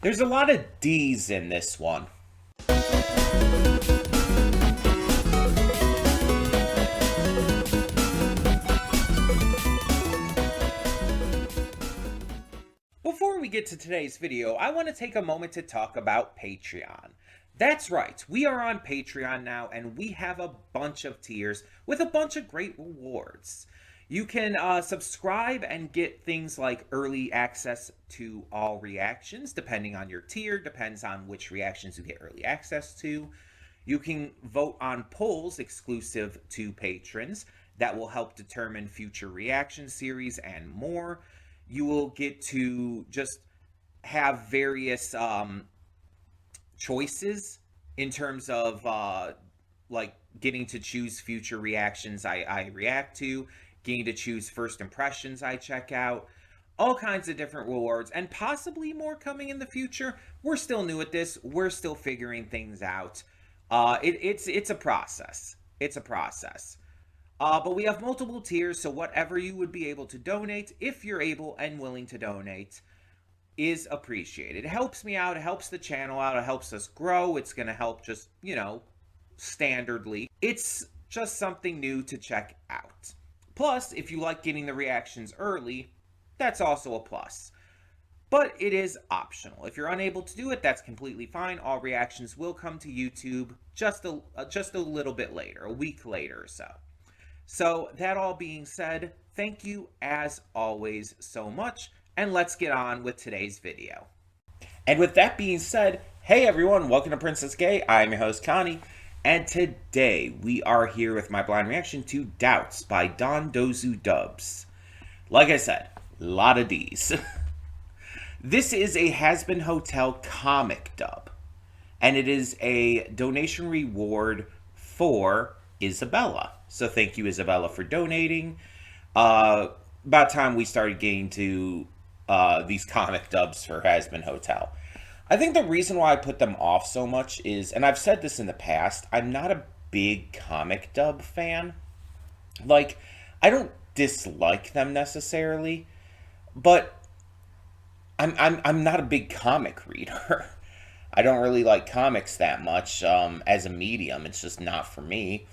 There's a lot of D's in this one. Before we get to today's video, I want to take a moment to talk about Patreon. That's right, we are on Patreon now, and we have a bunch of tiers with a bunch of great rewards. You can subscribe and get things like early access to all reactions, depending on your tier, depends on which reactions you get early access to. You can vote on polls exclusive to patrons that will help determine future reaction series and more. You will get to just have various choices in terms of like getting to choose future reactions I react to, getting to choose first impressions I check out, all kinds of different rewards, and possibly more coming in the future. We're still new at this. We're still figuring things out. It's a process. It's a process. But we have multiple tiers, so whatever you would be able to donate, if you're able and willing to donate, is appreciated. It helps me out, it helps the channel out, it helps us grow. It's going to help just, standardly. It's just something new to check out. Plus, if you like getting the reactions early, that's also a plus. But it is optional. If you're unable to do it, that's completely fine. All reactions will come to YouTube just a little bit later, a week later or so. So that all being said, thank you as always so much, and let's get on with today's video. And with that being said, hey everyone, welcome to Princess Gay. I'm your host Connie, and today we are here with my blind reaction to Doubts by DonDosuDubs. Like I said, a lot of D's. This is a Has Been Hotel comic dub, and it is a donation reward for Isabella. So thank you, Isabella, for donating. About time we started getting to these comic dubs for Has Been Hotel. I think the reason why I put them off so much is, and I've said this in the past, I'm not a big comic dub fan. Like, I don't dislike them necessarily, but I'm not a big comic reader. I don't really like comics that much as a medium. It's just not for me.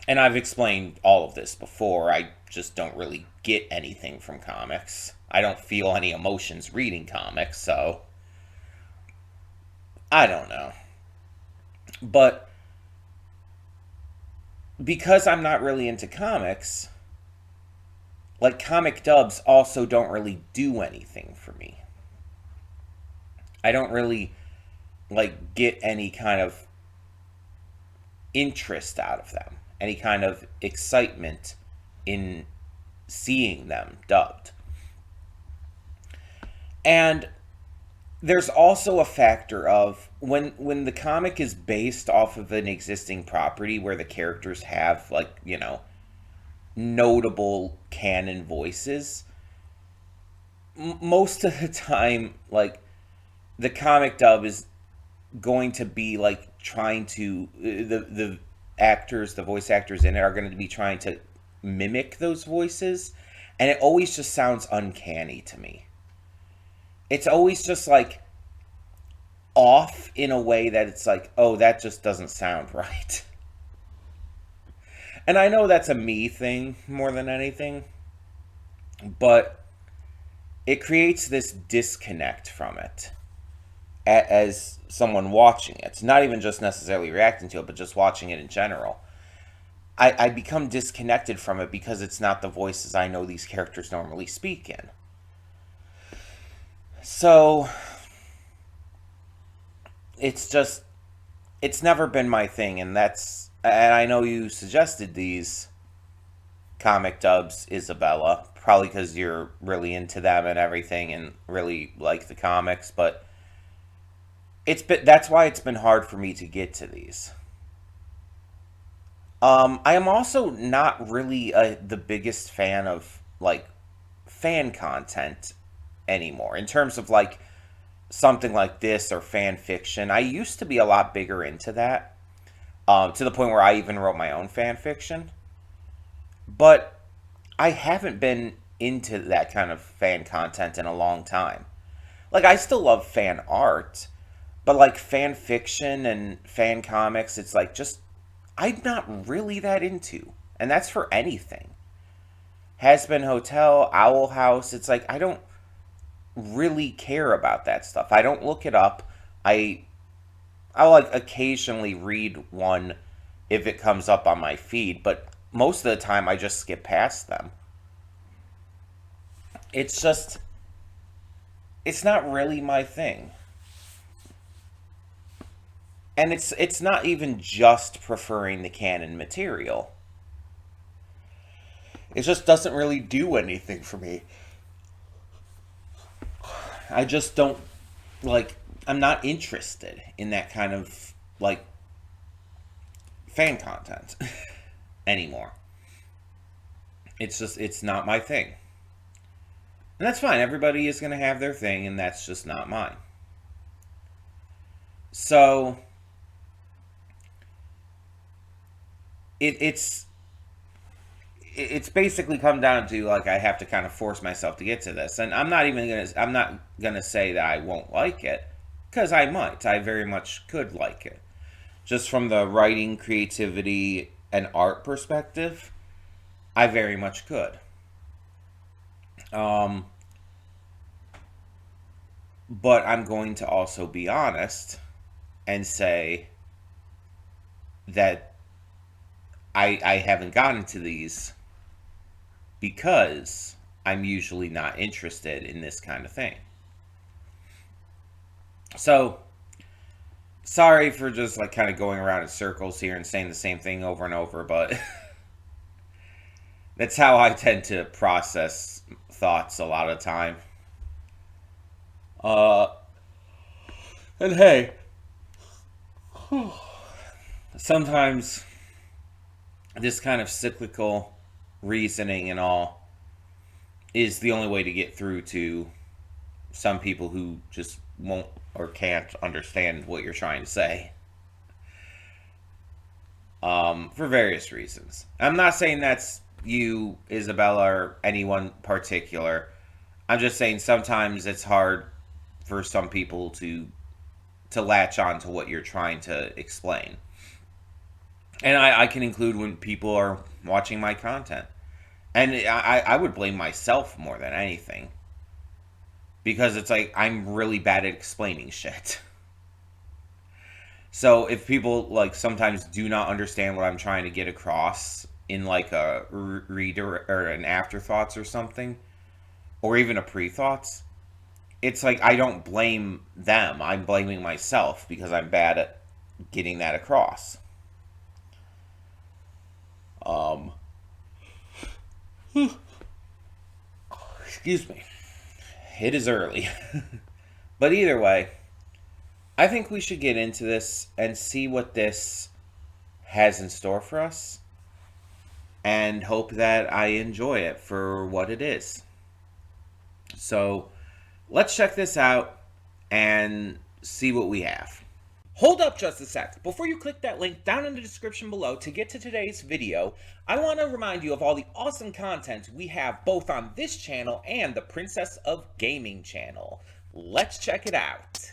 And I've explained all of this before. I just don't really get anything from comics. I don't feel any emotions reading comics, so I don't know. But because I'm not really into comics, like, comic dubs also don't really do anything for me. I don't really, like, get any kind of interest out of them, any kind of excitement in seeing them dubbed. And there's also a factor of when the comic is based off of an existing property where the characters have, like, notable canon voices, most of the time, like, the comic dub is going to be, like, trying to, the actors, the voice actors in it are going to be trying to mimic those voices, and it always just sounds uncanny to me. It's always just, like, off in a way that it's like, oh, that just doesn't sound right. And I know that's a me thing more than anything, but it creates this disconnect from it as someone watching it. Not even just necessarily reacting to it, but just watching it in general. I become disconnected from it because it's not the voices I know these characters normally speak in. So it's just, it's never been my thing, and I know you suggested these comic dubs, Isabella, probably because you're really into them and everything and really like the comics, but that's why it's been hard for me to get to these. I am also not really the biggest fan of, like, fan content anymore, in terms of, like, something like this or fan fiction. I used to be a lot bigger into that, to the point where I even wrote my own fan fiction. But I haven't been into that kind of fan content in a long time. Like, I still love fan art, but like fan fiction and fan comics, it's like just I'm not really that into. And that's for anything. Has Been Hotel, Owl House, it's like I don't really care about that stuff. I don't look it up. I I'll like occasionally read one if it comes up on my feed, but most of the time I just skip past them. It's just it's not really my thing. And it's not even just preferring the canon material. It just doesn't really do anything for me. I just don't like I'm not interested in that kind of like fan content anymore. It's just it's not my thing. And that's fine. Everybody is going to have their thing and that's just not mine. So it's it's basically come down to like I have to kind of force myself to get to this, and I'm not gonna say that I won't like it because I very much could like it just from the writing, creativity, and art perspective. I very much could. Um, but I'm going to also be honest and say that I haven't gotten to these because I'm usually not interested in this kind of thing. So, sorry for just like kind of going around in circles here and saying the same thing over and over, but that's how I tend to process thoughts a lot of the time. Uh, and hey, sometimes this kind of cyclical reasoning and all is the only way to get through to some people who just won't or can't understand what you're trying to say, for various reasons. I'm not saying that's you, Isabella, or anyone particular. I'm just saying sometimes it's hard for some people to latch on to what you're trying to explain. And I can include when people are watching my content. And I would blame myself more than anything. Because it's like I'm really bad at explaining shit. So if people like sometimes do not understand what I'm trying to get across in like a reader or an afterthoughts or something, or even a pre-thoughts, it's like I don't blame them. I'm blaming myself because I'm bad at getting that across. Um, excuse me. It is early. But either way, I think we should get into this and see what this has in store for us and hope that I enjoy it for what it is. So let's check this out and see what we have. Hold up just a sec. Before you click that link down in the description below to get to today's video, I want to remind you of all the awesome content we have both on this channel and the Princess of Gaming channel. Let's check it out.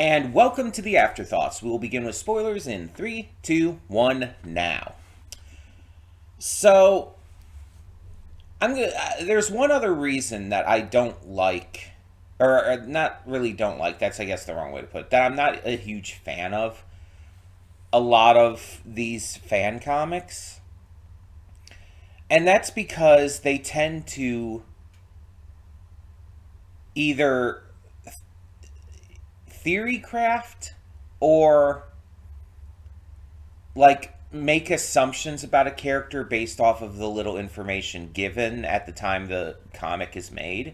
And welcome to the Afterthoughts. We will begin with spoilers in 3, 2, 1, now. So, there's one other reason that I don't like, or not really don't like, that's I guess the wrong way to put it, that I'm not a huge fan of a lot of these fan comics. And that's because they tend to either theory craft or like make assumptions about a character based off of the little information given at the time the comic is made.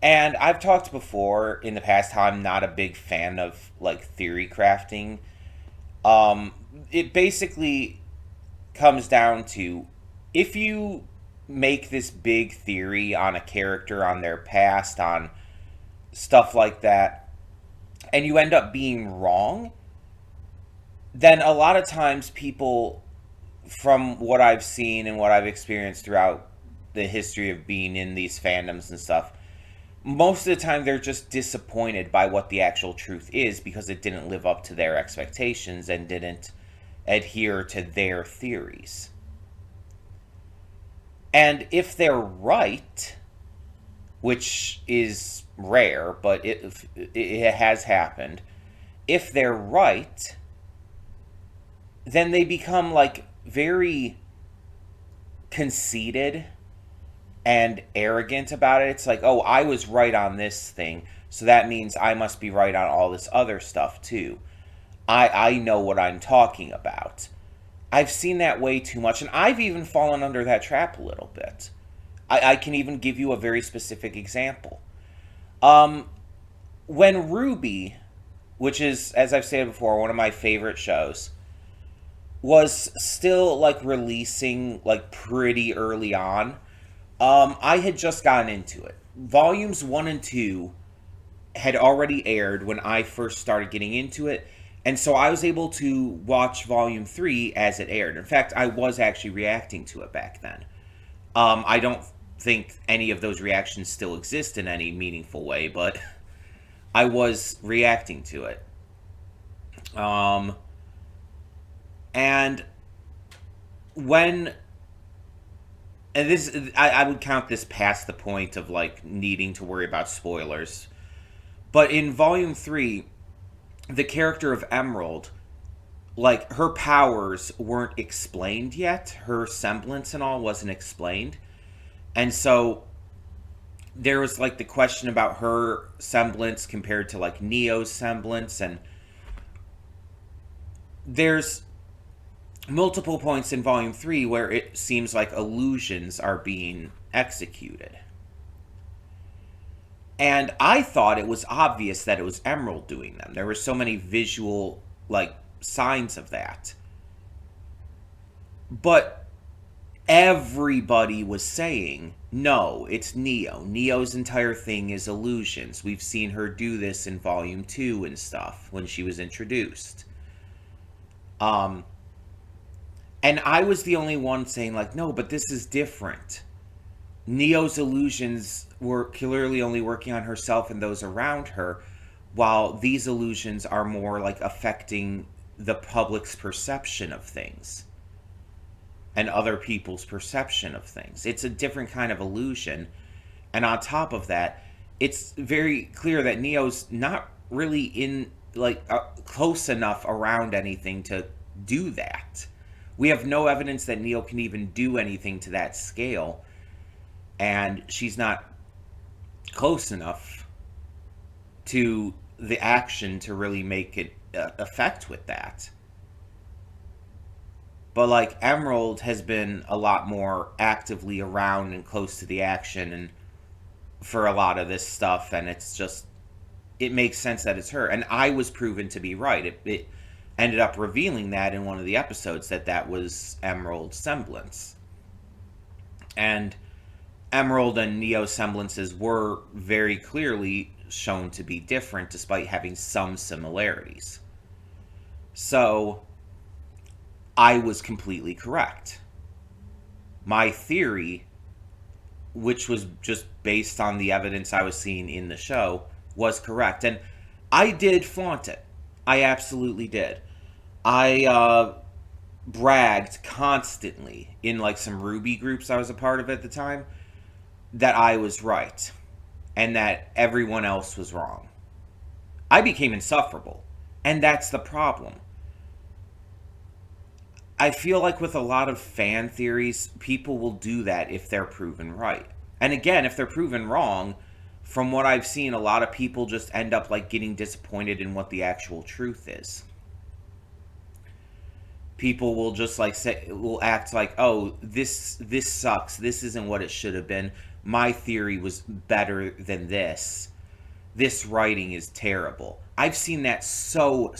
And I've talked before in the past how I'm not a big fan of like theory crafting. Um, it basically comes down to, if you make this big theory on a character, on their past, on stuff like that, and you end up being wrong, then a lot of times people, from what I've seen and what I've experienced throughout the history of being in these fandoms and stuff, most of the time they're just disappointed by what the actual truth is because it didn't live up to their expectations and didn't adhere to their theories. And if they're right, which is rare, but it has happened, if they're right, then they become like very conceited and arrogant about it. It's like, oh, I was right on this thing, so that means I must be right on all this other stuff too. I know what I'm talking about. I've seen that way too much, and I've even fallen under that trap a little bit. I can even give you a very specific example. Um, when Ruby, which is, as I've said before, one of my favorite shows, was still like releasing like pretty early on, I had just gotten into it. Volumes 1 and 2 had already aired when I first started getting into it, and so I was able to watch Volume 3 as it aired. In fact, I was actually reacting to it back then. I don't think any of those reactions still exist in any meaningful way, but I was reacting to it. Um, and when and this I would count this past the point of like needing to worry about spoilers, but in volume 3, the character of Emerald, like, her powers weren't explained yet. Her semblance and all wasn't explained, and so there was like the question about her semblance compared to like Neo's semblance, and there's multiple points in volume 3 where it seems like illusions are being executed. And I thought it was obvious that it was Emerald doing them. There were so many visual like signs of that. But everybody was saying, no, it's Neo. Neo's entire thing is illusions. We've seen her do this in volume 2 and stuff when she was introduced. Um and I was the only one saying like, no, but this is different. Neo's illusions were clearly only working on herself and those around her, while these illusions are more like affecting the public's perception of things and other people's perception of things. It's a different kind of illusion. And on top of that, it's very clear that Neo's not really in like close enough around anything to do that. We have no evidence that Neo can even do anything to that scale, and she's not close enough to the action to really make it effect with that. But like Emerald has been a lot more actively around and close to the action and for a lot of this stuff, and it's just, it makes sense that it's her. And I was proven to be right. It ended up revealing that in one of the episodes that was Emerald's semblance. And Emerald and Neo's semblances were very clearly shown to be different despite having some similarities. So I was completely correct. My theory, which was just based on the evidence I was seeing in the show, was correct. And I did flaunt it. I absolutely did. I bragged constantly in like some Ruby groups I was a part of at the time that I was right and that everyone else was wrong. I became insufferable, and that's the problem. I feel like with a lot of fan theories, people will do that if they're proven right. And again, if they're proven wrong, from what I've seen, a lot of people just end up like getting disappointed in what the actual truth is. people will just like will act like, oh, this sucks, this isn't what it should have been, my theory was better than this writing is terrible. I've seen that so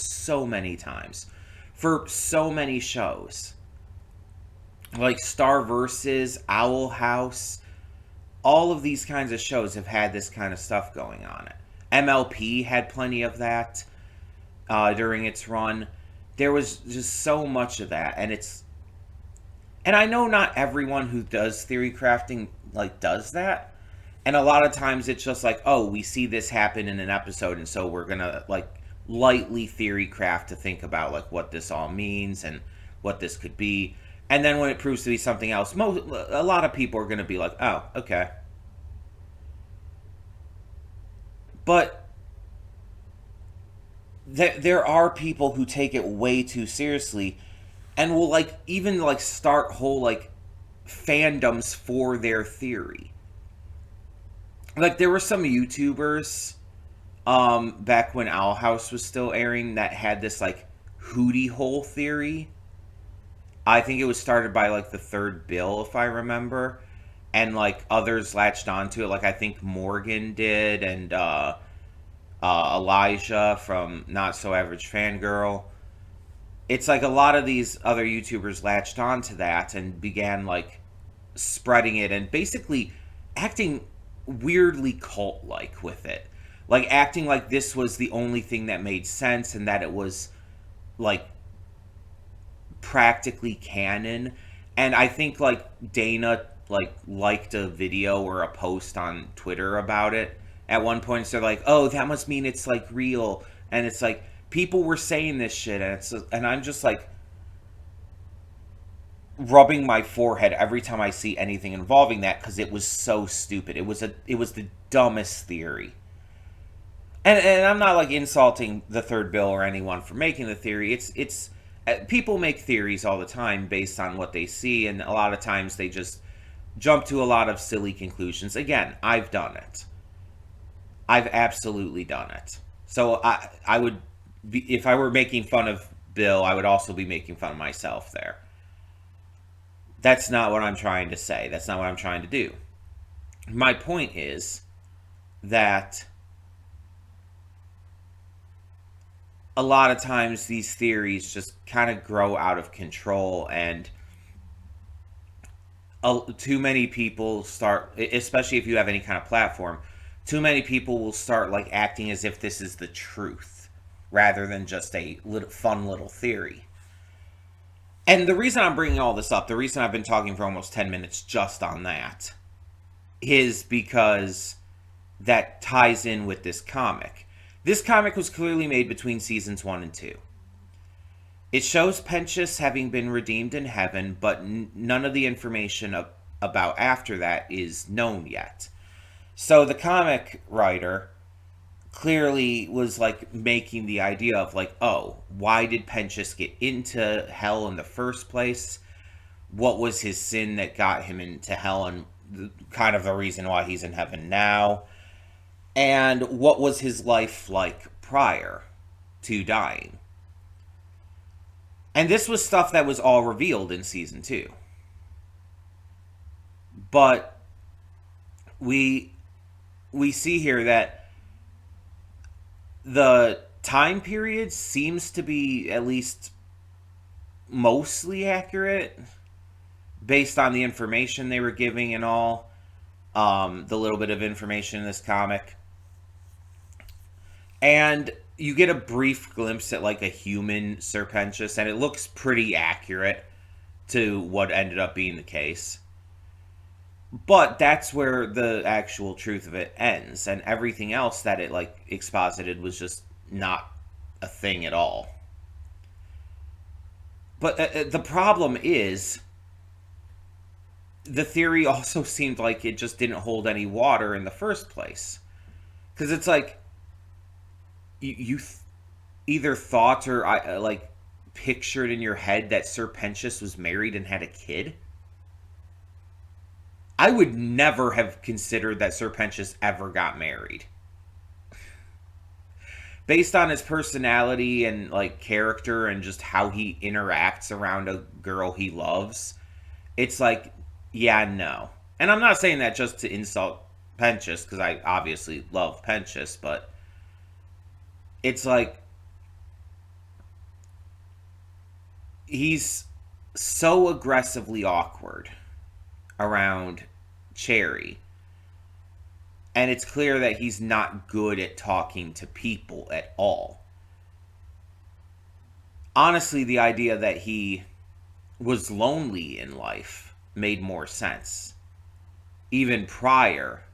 many times for so many shows, like Star Versus, Owl House. All of these kinds of shows have had this kind of stuff going on it. MLP had plenty of that during its run. There was just so much of that, and I know not everyone who does theory crafting like does that, and a lot of times it's just like, oh, we see this happen in an episode, and so we're gonna like lightly theory craft to think about like what this all means and what this could be, and then when it proves to be something else, a lot of people are gonna be like, oh, okay. But there are people who take it way too seriously and will like even like start whole like fandoms for their theory. Like there were some YouTubers back when Owl House was still airing that had this like hootie hole theory. I think it was started by like the Third Bill, if I remember, and like others latched onto it. Like I think Morgan did, and Elijah from Not So Average Fangirl. It's like a lot of these other YouTubers latched onto that and began like spreading it and basically acting weirdly cult-like with it. Like acting like this was the only thing that made sense and that it was like practically canon. And I think like Dana like liked a video or a post on Twitter about it at one point. So they're like, oh, that must mean it's like real. And it's like people were saying this shit, and I'm just like rubbing my forehead every time I see anything involving that because it was so stupid. It was the dumbest theory. And I'm not like insulting the Third Bill or anyone for making the theory. It's people make theories all the time based on what they see, and a lot of times they just jump to a lot of silly conclusions. Again, I've done it. I've absolutely done it. So I would be, if I were making fun of Bill, I would also be making fun of myself there. That's not what I'm trying to say. That's not what I'm trying to do. My point is that a lot of times these theories just kind of grow out of control, and too many people start, especially if you have any kind of platform, too many people will start like acting as if this is the truth rather than just a fun little theory. And the reason I'm bringing all this up, the reason I've been talking for almost 10 minutes just on that, is because that ties in with this comic. This comic was clearly made between seasons 1 and 2. It shows Pentious having been redeemed in heaven, but none of the information about after that is known yet. So the comic writer clearly was like making the idea of like, oh, why did Pentious get into hell in the first place? What was his sin that got him into hell, and kind of the reason why he's in heaven now? And what was his life like prior to dying? And this was stuff that was all revealed in season 2. But we see here that the time period seems to be at least mostly accurate based on the information they were giving and all. The little bit of information in this comic. And you get a brief glimpse at like a human Sir Pentious, and it looks pretty accurate to what ended up being the case. But that's where the actual truth of it ends, and everything else that it like exposited was just not a thing at all. But the problem is, the theory also seemed like it just didn't hold any water in the first place. Because it's like, you either thought or like pictured in your head that Sir Pentious was married and had a kid. I would never have considered that Sir Pentious ever got married. based on his personality and like character and just how he interacts around a girl he loves, it's like, yeah, no. And I'm not saying that just to insult Penchus, because I obviously love Penchus, but it's like he's so aggressively awkward around Cherry. And it's clear that he's not good at talking to people at all. Honestly, the idea that he was lonely in life made more sense, even prior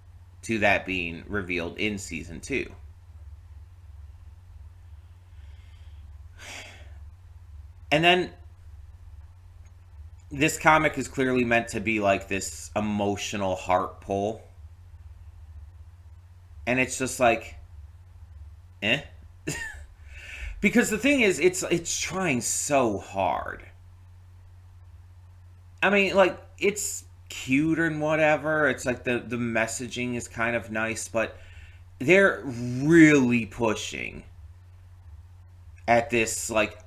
to that being revealed in season 2. And then this comic is clearly meant to be like this emotional heart pull. And it's just like, eh? Because the thing is, it's trying so hard. I mean, like, it's cute and whatever. It's like the messaging is kind of nice, but they're really pushing at this, like,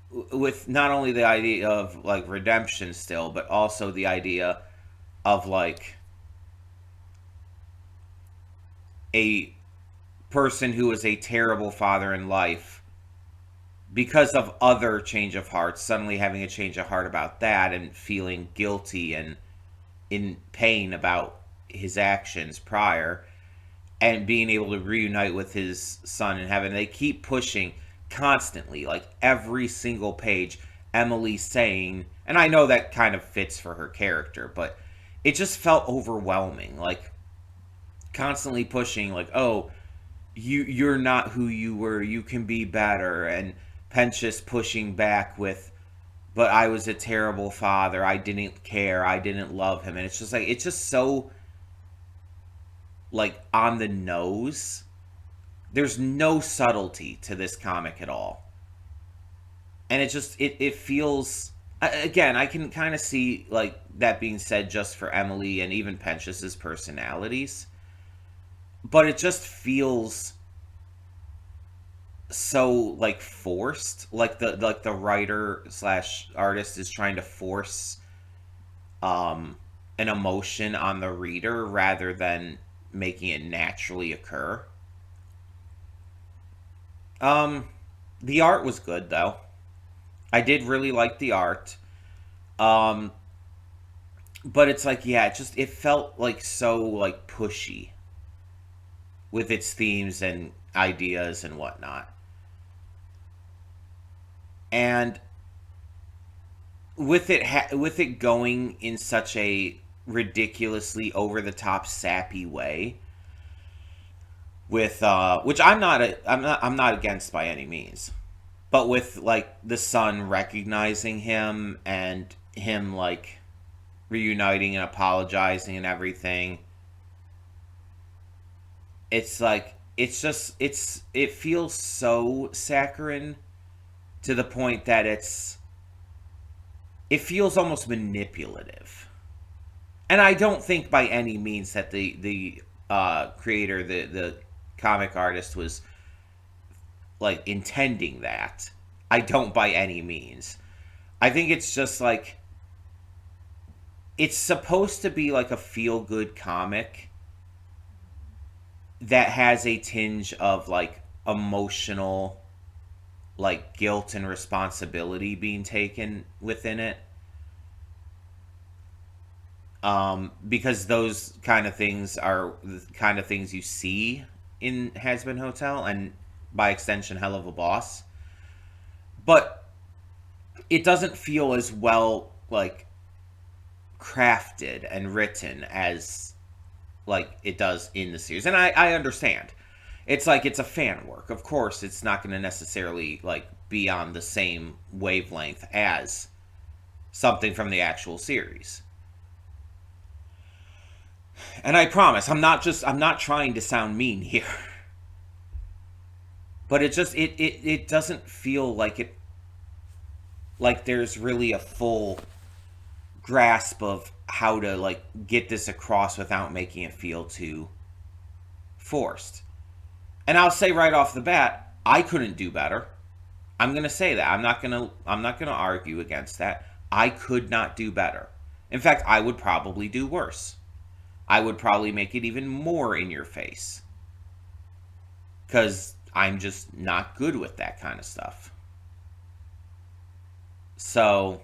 with not only the idea of like redemption still, but also the idea of like a person who is a terrible father in life, because of other change of heart, suddenly having a change of heart about that and feeling guilty and in pain about his actions prior, and being able to reunite with his son in heaven. They keep pushing constantly, like every single page, Emily saying, and I know that kind of fits for her character, but it just felt overwhelming, like constantly pushing, like, oh, you're not who you were, you can be better, and Penchus pushing back with, but I was a terrible father, I didn't care, I didn't love him. And it's just like, it's just so like on the nose. There's no subtlety to this comic at all. And it just it feels, again, I can kind of see like that being said just for Emily and even Penchus's personalities, but it just feels so like forced, like the writer slash artist is trying to force an emotion on the reader rather than making it naturally occur. The art was good though. I did really like the art. Um, but it's like, yeah, it felt like so like pushy with its themes and ideas and whatnot. And with it going in such a ridiculously over the top sappy way, with which I'm not against by any means, but with like the son recognizing him and him like reuniting and apologizing and everything, it's like it feels so saccharine to the point that it feels almost manipulative. And I don't think by any means that the creator, the comic artist, was like intending that. I don't by any means. I think it's just like, it's supposed to be like a feel good comic that has a tinge of like emotional, like guilt and responsibility being taken within it. Because those kind of things are the kind of things you see in Hazbin Hotel, and by extension Hell of a Boss. But it doesn't feel as well like crafted and written as like it does in the series. And I understand. It's like, it's a fan work. Of course, it's not going to necessarily like be on the same wavelength as something from the actual series. And I promise, I'm not trying to sound mean here. But it doesn't feel like it, like there's really a full grasp of how to like get this across without making it feel too forced. And I'll say right off the bat, I couldn't do better. I'm going to say that. I'm not going to argue against that. I could not do better. In fact, I would probably do worse. I would probably make it even more in your face. Cuz I'm just not good with that kind of stuff. So,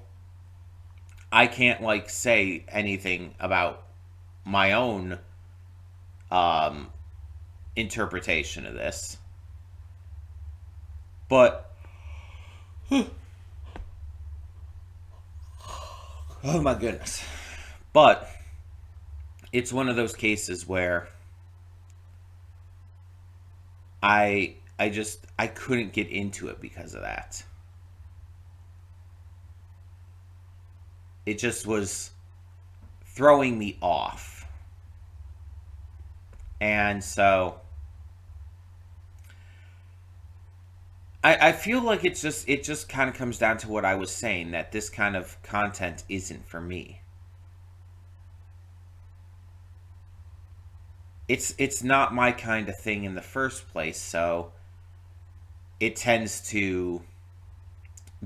I can't like say anything about my own um interpretation of this. But oh my goodness. But it's one of those cases where I couldn't get into it because of that. It just was throwing me off. And so I feel like it just kind of comes down to what I was saying, that this kind of content isn't for me. It's not my kind of thing in the first place, so it tends to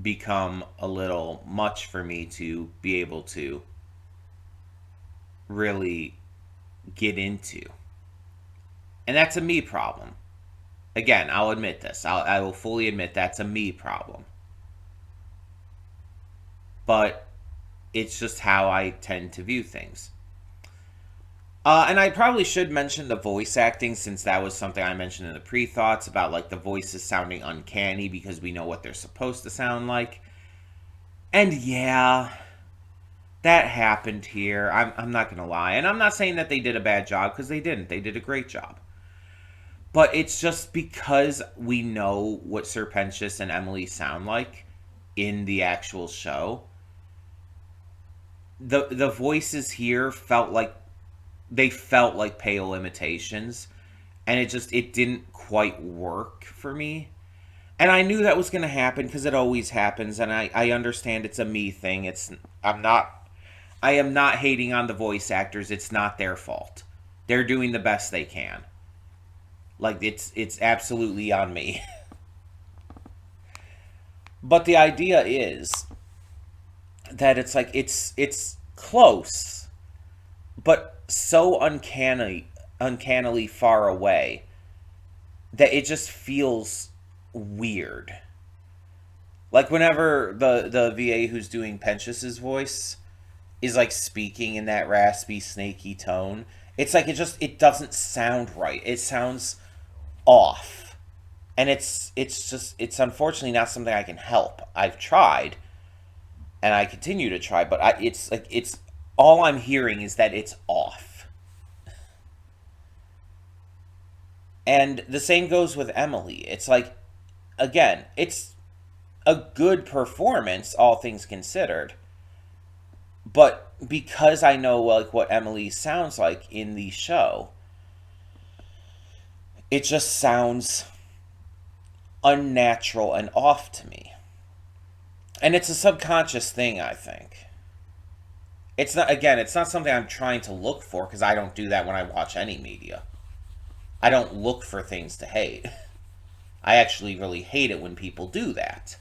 become a little much for me to be able to really get into. And that's a me problem. Again, I'll admit this. I will fully admit that's a me problem. But it's just how I tend to view things. And I probably should mention the voice acting, since that was something I mentioned in the pre-thoughts about like the voices sounding uncanny because we know what they're supposed to sound like. And yeah, that happened here. I'm not going to lie. And I'm not saying that they did a bad job, because they didn't. They did a great job. But it's just because we know what Serpentious and Emily sound like in the actual show. The voices here felt like pale imitations, and it didn't quite work for me. And I knew that was going to happen because it always happens, and I understand it's a me thing. I am not hating on the voice actors. It's not their fault. They're doing the best they can. Like, it's absolutely on me. But the idea is that it's like it's close, but so uncannily far away that it just feels weird. Like whenever the VA who's doing Pentious's voice is like speaking in that raspy, snaky tone, it's like it doesn't sound right. It sounds off. And it's unfortunately not something I can help. I've tried, and I continue to try, but it's all I'm hearing is that it's off. And the same goes with Emily. It's like, again, it's a good performance, all things considered. But because I know like what Emily sounds like in the show, it just sounds unnatural and off to me. And it's a subconscious thing, I think. It's not something I'm trying to look for, because I don't do that when I watch any media. I don't look for things to hate. I actually really hate it when people do that.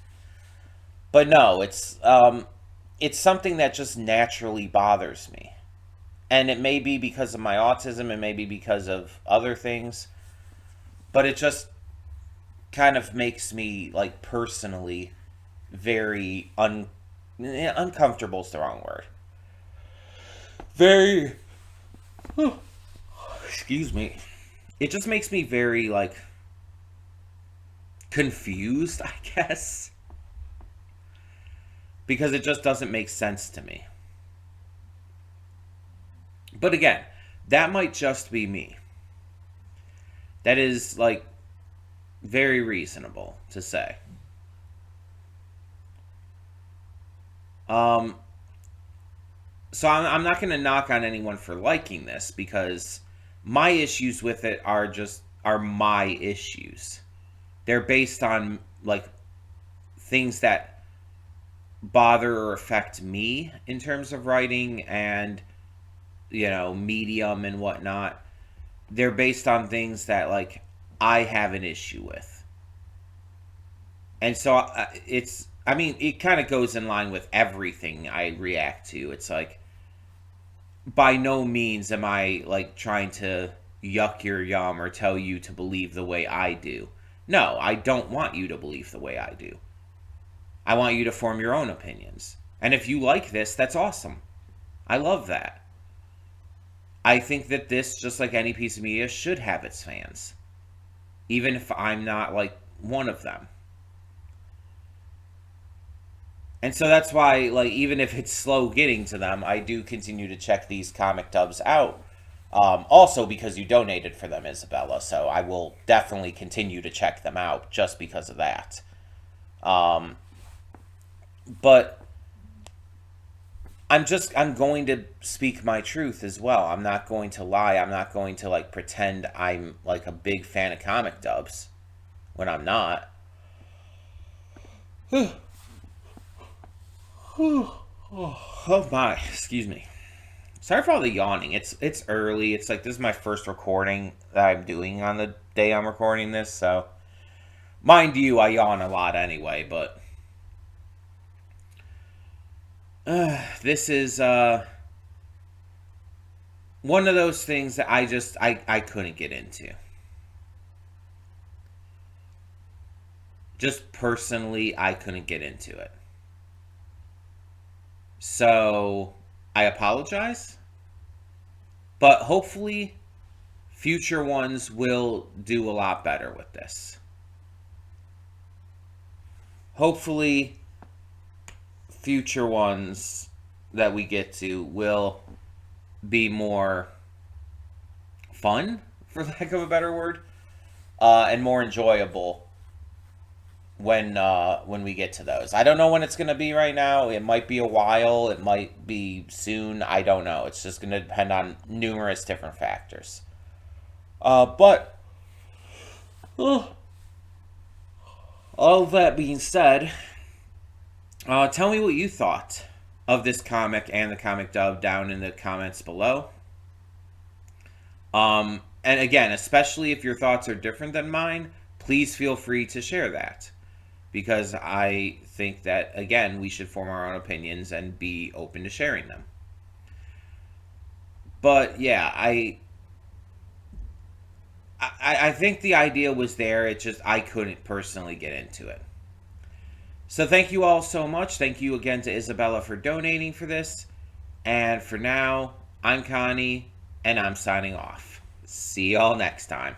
But no, it's something that just naturally bothers me. And it may be because of my autism, it may be because of other things, but it just kind of makes me, like, personally very uncomfortable is the wrong word. Very, excuse me. It just makes me very, like, confused, I guess. Because it just doesn't make sense to me. But again, that might just be me. That is, like, very reasonable to say. So I'm not going to knock on anyone for liking this, because my issues with it are my issues. They're based on, like, things that bother or affect me in terms of writing and, medium and whatnot. They're based on things that, like, I have an issue with. And so I mean, it kind of goes in line with everything I react to. It's like, by no means am I like trying to yuck your yum or tell you to believe the way I do. No, I don't want you to believe the way I do. I want you to form your own opinions. And if you like this, that's awesome. I love that. I think that this, just like any piece of media, should have its fans, even if I'm not like one of them. And so that's why, like, even if it's slow getting to them, I do continue to check these comic dubs out. Also, because you donated for them, Isabella, so I will definitely continue to check them out just because of that. Um, but I'm going to speak my truth as well. I'm not going to lie. I'm not going to like pretend I'm like a big fan of comic dubs when I'm not. Oh my, excuse me. Sorry for all the yawning. It's early. It's like this is my first recording that I'm doing on the day I'm recording this, so mind you, I yawn a lot anyway, but this is one of those things that I couldn't get into. Just personally, I couldn't get into it. So I apologize, but hopefully future ones will do a lot better with this. Hopefully future ones that we get to will be more fun, for lack of a better word, and more enjoyable when we get to those. I don't know when it's going to be right now. It might be a while. It might be soon. I don't know. It's just going to depend on numerous different factors. But all that being said, tell me what you thought of this comic and the comic dub down in the comments below. And again, especially if your thoughts are different than mine, please feel free to share that. Because I think that, again, we should form our own opinions and be open to sharing them. But yeah, I think the idea was there. It's just I couldn't personally get into it. So thank you all so much. Thank you again to Isabella for donating for this. And for now, I'm Connie, and I'm signing off. See y'all next time.